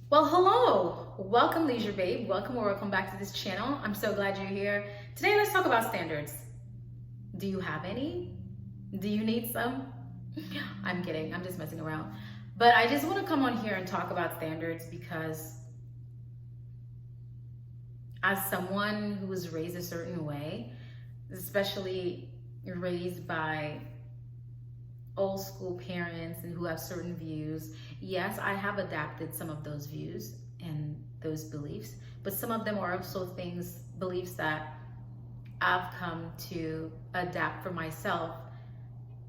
Well, hello. Welcome, Leisure Babe. Welcome or welcome back to this channel. I'm so glad you're here. Today, let's talk about standards. Do you have any? Do you need some? I'm kidding. I'm just messing around. But I just want to come on here and talk about standards because as someone who was raised a certain way, especially raised by old school parents and who have certain views, yes, I have adapted some of those views and those beliefs, but some of them are also beliefs that I've come to adapt for myself,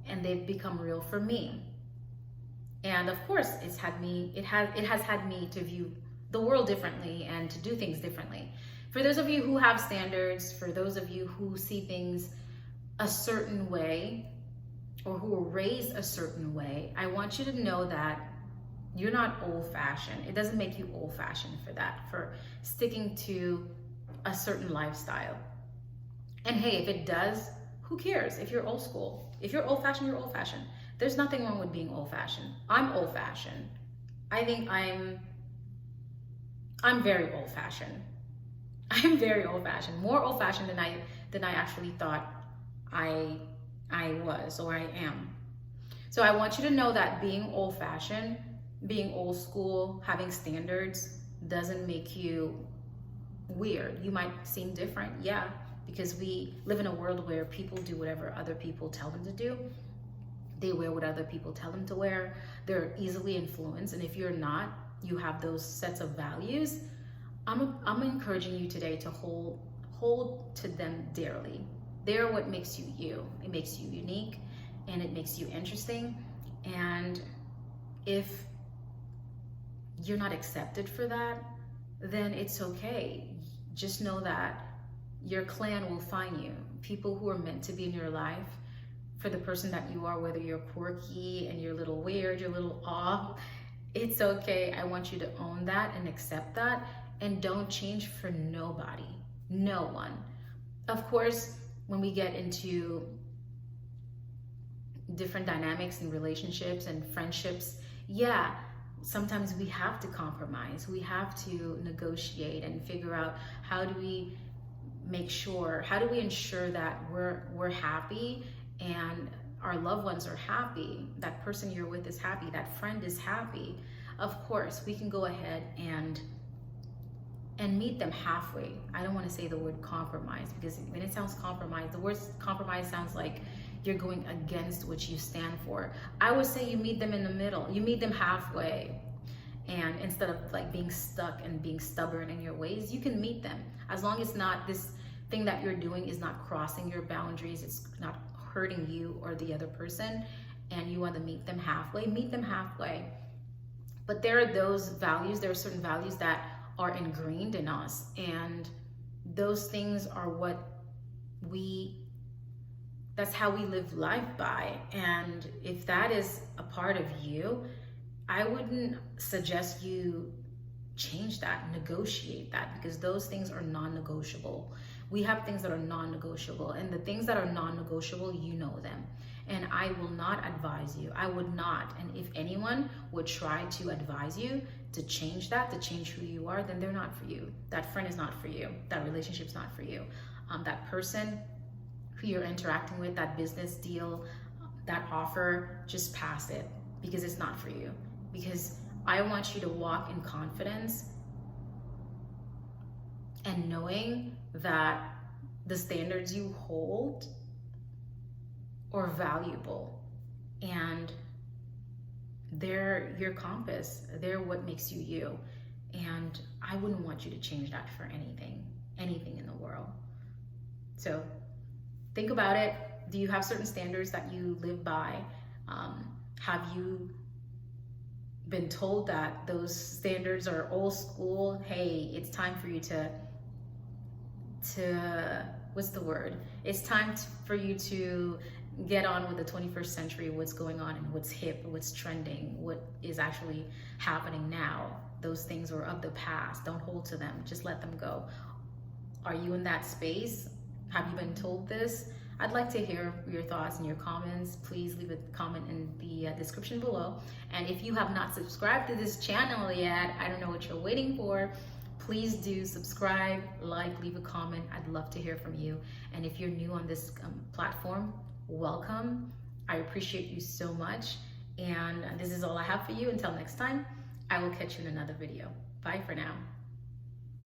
and they've become real for me. And of course, it has had me to view the world differently and to do things differently. For those of you who have standards, for those of you who see things a certain way, or who were raised a certain way, I want you to know that you're not old-fashioned. It doesn't make you old-fashioned for sticking to a certain lifestyle. And hey, if it does, who cares? If you're old school, if you're old-fashioned, you're old-fashioned. There's nothing wrong with being old-fashioned. I'm old-fashioned. I think I'm very old-fashioned. I'm very old-fashioned, more old-fashioned than I actually thought I was or I am. So I want you to know that being old-fashioned, being old school, having standards doesn't make you weird. You might seem different, yeah, because we live in a world where people do whatever other people tell them to do. They wear what other people tell them to wear. They're easily influenced, and if you're not, you have those sets of values. I'm encouraging you today to hold to them dearly. They're what makes you you. It makes you unique and it makes you interesting. And if you're not accepted for that, then it's okay. Just know that your clan will find you. People who are meant to be in your life for the person that you are, whether you're quirky and you're a little weird, you're a little off, it's okay. I want you to own that and accept that, and don't change for nobody, no one. Of course, when we get into different dynamics and relationships and friendships, yeah, sometimes we have to compromise. We have to negotiate and figure out how do we ensure that we're happy and our loved ones are happy, that person you're with is happy, that friend is happy. Of course, we can go ahead and meet them halfway. I don't want to say the word compromise, because when it sounds compromise, the word compromise sounds like you're going against what you stand for. I would say you meet them in the middle. You meet them halfway. And instead of like being stuck and being stubborn in your ways, you can meet them. As long as not this thing that you're doing is not crossing your boundaries, it's not hurting you or the other person, and you want to meet them halfway. But there are certain values that are ingrained in us, and those things are that's how we live life by. And if that is a part of you, I wouldn't suggest you change that, negotiate that, because those things are non-negotiable. We have things that are non-negotiable, and the things that are non-negotiable, you know them. And I will not advise you. I would not. And if anyone would try to advise you to change that, to change who you are, then they're not for you. That friend is not for you. That relationship's not for you. That person who you're interacting with, that business deal, that offer, just pass it, because it's not for you. Because I want you to walk in confidence and knowing that the standards you hold are valuable, and they're your compass. They're what makes you you. And I wouldn't want you to change that for anything in the world. So think about it. Do you have certain standards that you live by? Have you been told that those standards are old school? Hey, it's time for you to what's the word? It's time for you to get on with the 21st century, what's going on and what's hip, what's trending, what is actually happening now. Those things are of the past. Don't hold to them. Just let them go. Are you in that space? Have you been told this? I'd like to hear your thoughts and your comments. Please leave a comment in the description below. And if you have not subscribed to this channel yet, I don't know what you're waiting for. Please do subscribe, like, leave a comment. I'd love to hear from you. And if you're new on this platform, welcome. I appreciate you so much. And this is all I have for you. Until next time, I will catch you in another video. Bye for now.